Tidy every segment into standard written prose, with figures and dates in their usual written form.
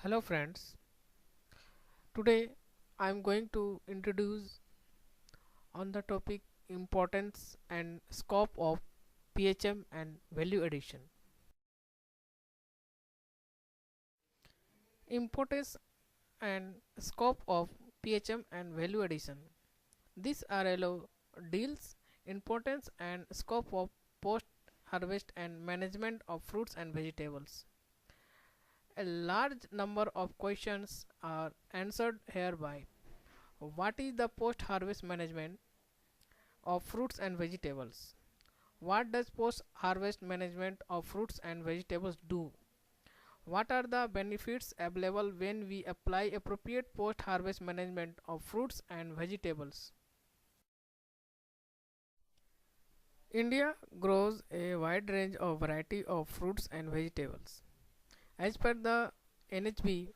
Hello friends, today I am going to introduce on the topic importance and scope of PHM and value addition. Importance and scope of PHM and value addition. This RLO deals importance and scope of post harvest and management of fruits and vegetables. A large number of questions are answered hereby. What is the post harvest management of fruits and vegetables? What does post harvest management of fruits and vegetables do? What are the benefits available when we apply appropriate post harvest management of fruits and vegetables? India grows a wide range of variety of fruits and vegetables. As per the NHB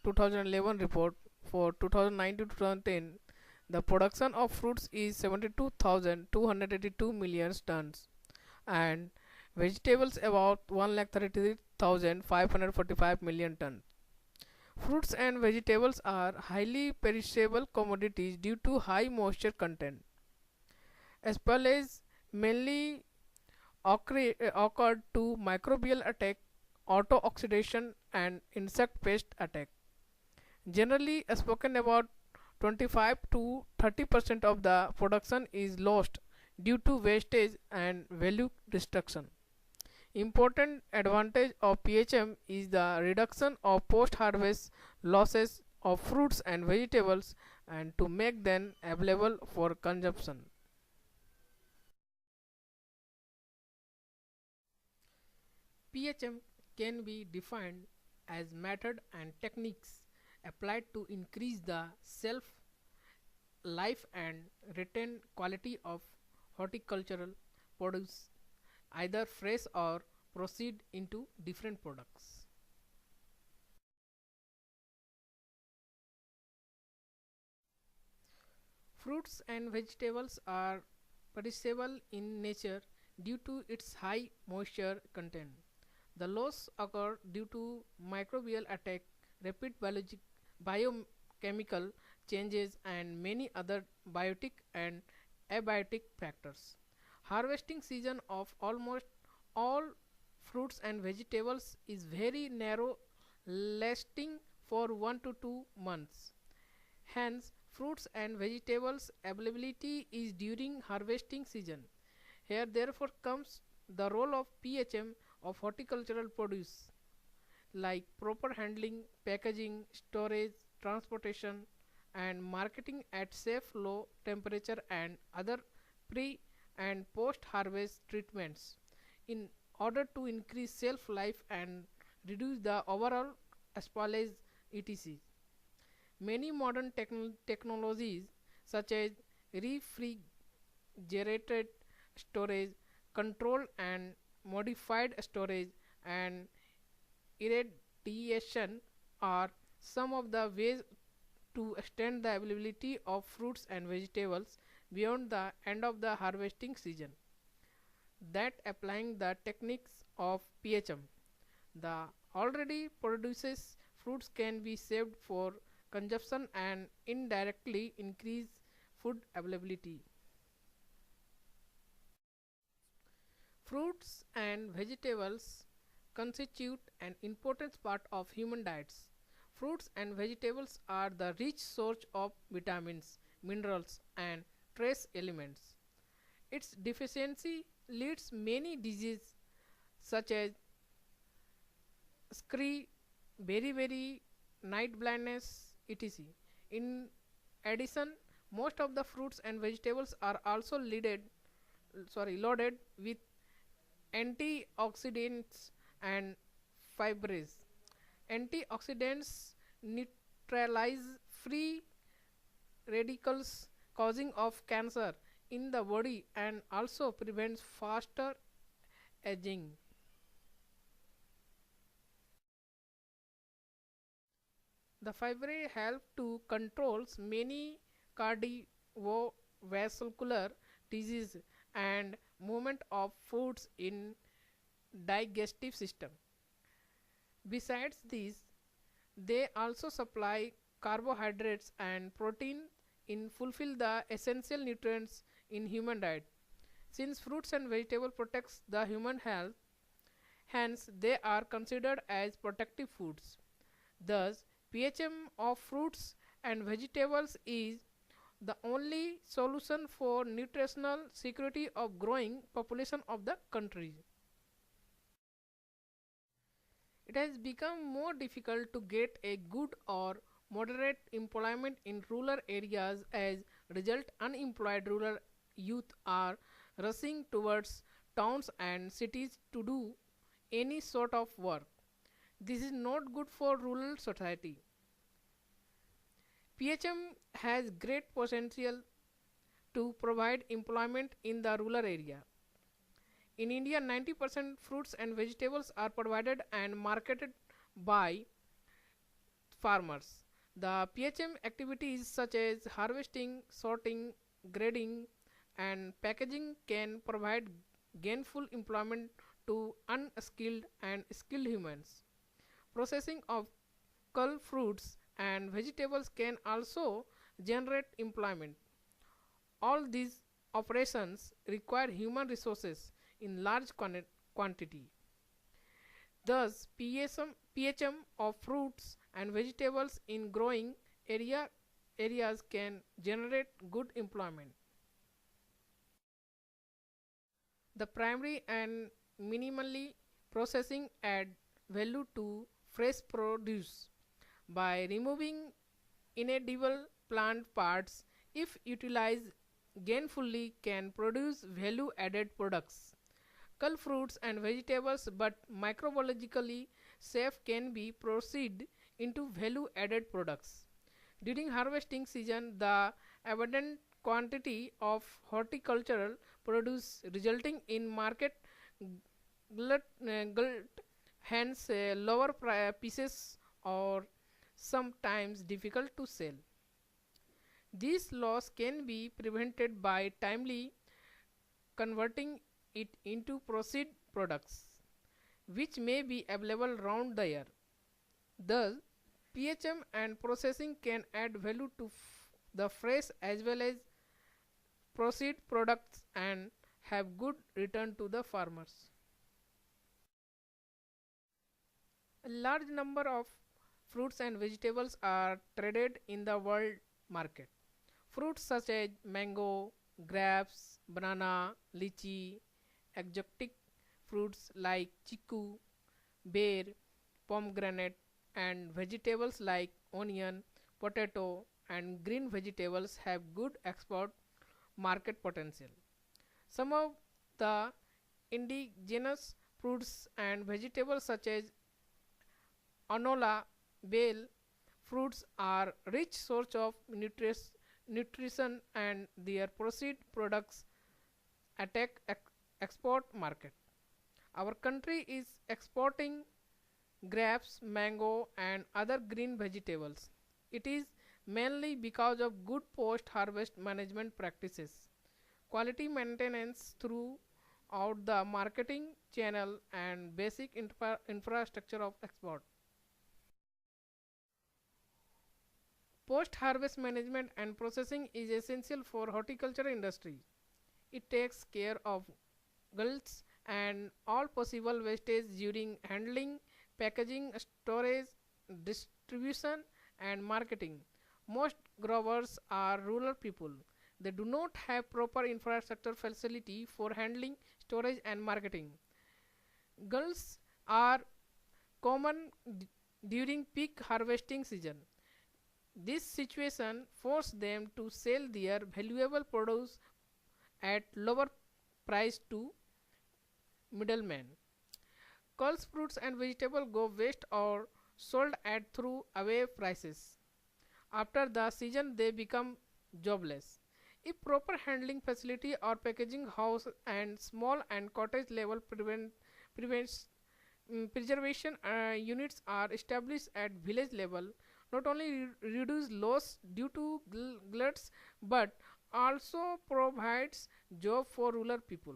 2011 report for 2009 to 2010, the production of fruits is 72,282 million tons and vegetables about 1,33,545 million tons. Fruits and vegetables are highly perishable commodities due to high moisture content. Spoilage mainly occurred to microbial attack, auto-oxidation and insect pest attack. Generally spoken about 25 to 30% of the production is lost due to wastage and value destruction. Important advantage of PHM is the reduction of post-harvest losses of fruits and vegetables and to make them available for consumption. PHM can be defined as method and techniques applied to increase the shelf life and retain quality of horticultural produce, either fresh or proceed into different products. Fruits and vegetables are perishable in nature due to its high moisture content. The loss occur due to microbial attack, rapid biochemical changes and many other biotic and abiotic factors. Harvesting season of almost all fruits and vegetables is very narrow, lasting for 1 to 2 months. Hence, fruits and vegetables availability is during harvesting season. Here therefore comes the role of PHM of horticultural produce like proper handling, packaging, storage, transportation and marketing at safe low temperature and other pre and post harvest treatments in order to increase shelf life and reduce the overall spoilage etc. Many modern technologies such as refrigerated storage, controlled and modified storage and irradiation are some of the ways to extend the availability of fruits and vegetables beyond the end of the harvesting season. That applying the techniques of PHM, the already produces fruits can be saved for consumption and indirectly increase food availability. Fruits and vegetables constitute an important part of human diets. Fruits and vegetables are the rich source of vitamins, minerals and trace elements. Its deficiency leads many diseases such as scurry, very night blindness, etc. In addition, most of the fruits and vegetables are also loaded with antioxidants and fibers. Antioxidants neutralize free radicals causing of cancer in the body and also prevents faster aging. The fibrae help to controls many cardiovascular disease and movement of foods in digestive system. Besides this, They also supply carbohydrates and protein in fulfill the essential nutrients in human diet. Since fruits and vegetables protects the human health, hence they are considered as protective foods. Thus, PHM of fruits and vegetables is the only solution for nutritional security of growing population of the country. It has become more difficult to get a good or moderate employment in rural areas as result unemployed rural youth are rushing towards towns and cities to do any sort of work. This is not good for rural society. PHM has great potential to provide employment in the rural area. In India, 90% fruits and vegetables are provided and marketed by farmers. The PHM activities such as harvesting, sorting, grading, and packaging can provide gainful employment to unskilled and skilled humans. Processing of cull fruits and vegetables can also generate employment. All these operations require human resources in large quantity. Thus, PHM of fruits and vegetables in growing areas can generate good employment. The primary and minimally processing add value to fresh produce by removing inedible plant parts if utilized gainfully can produce value added products. Cull fruits and vegetables but microbiologically safe can be proceed into value added products. During harvesting season, the abundant quantity of horticultural produce resulting in market glut, hence lower pieces or sometimes difficult to sell. This loss can be prevented by timely converting it into proceed products which may be available round the year. Thus, PHM and processing can add value to the fresh as well as proceed products and have good return to the farmers. A large number of fruits and vegetables are traded in the world market. Fruits such as mango, grapes, banana, lychee, exotic fruits like chiku, bear, pomegranate, and vegetables like onion, potato, and green vegetables have good export market potential. Some of the indigenous fruits and vegetables such as anola, bale fruits are rich source of nutrition and their proceed products attack export market. Our country is exporting grapes, mango and other green vegetables. It is mainly because of good post harvest management practices, quality maintenance throughout the marketing channel and basic infrastructure of export. Post harvest management and processing is essential for horticulture industry. It takes care of gulls and all possible wastage during handling, packaging, storage, distribution and marketing. Most growers are rural people. They do not have proper infrastructure facility for handling, storage and marketing. Gulls are common during peak harvesting season. This situation forced them to sell their valuable produce at lower price to middlemen. Culls, fruits and vegetables go waste or sold at through away prices. After the season they become jobless. If proper handling facility or packaging house and small and cottage level prevents preservation units are established at village level, not only reduce loss due to gluts but also provides job for rural people.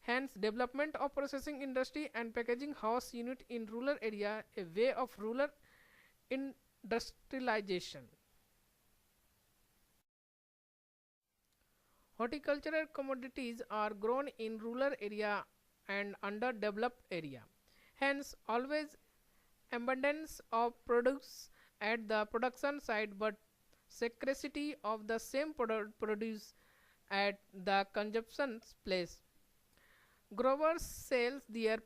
Hence, development of processing industry and packaging house unit in rural area, a way of rural industrialization. Horticultural commodities are grown in rural area and underdeveloped area. Hence, always abundance of produce at the production site, but scarcity of the same produce at the consumption place. Growers sell their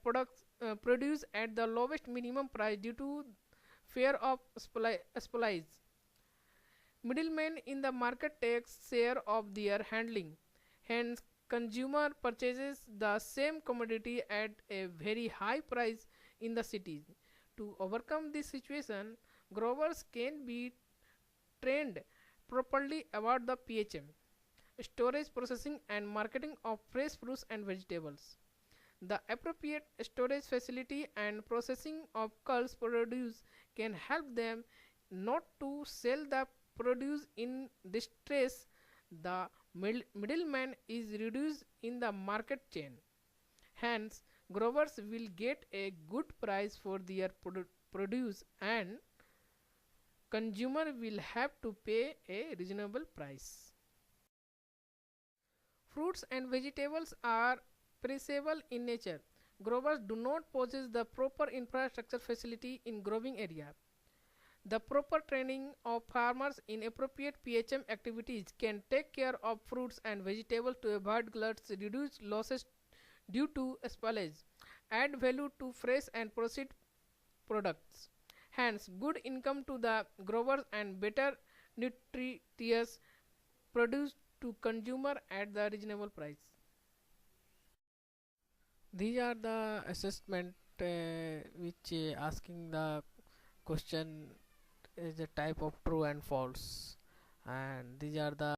produce at the lowest minimum price due to fear of supplies. Middlemen in the market takes share of their handling. Hence, consumer purchases the same commodity at a very high price in the cities. To overcome this situation, growers can be trained properly about the PHM, storage, processing, and marketing of fresh fruits and vegetables. The appropriate storage facility and processing of culled produce can help them not to sell the produce in distress. The middleman is reduced in the market chain. Hence, growers will get a good price for their produce and consumer will have to pay a reasonable price. Fruits and vegetables are perishable in nature. Growers do not possess the proper infrastructure facility in growing area. The proper training of farmers in appropriate PHM activities can take care of fruits and vegetables to avoid gluts, reduce losses due to spoilage, add value to fresh and processed products. Hence, good income to the growers and better nutritious produce to consumer at the reasonable price. These are the assessment which asking the question is the type of true and false, and these are the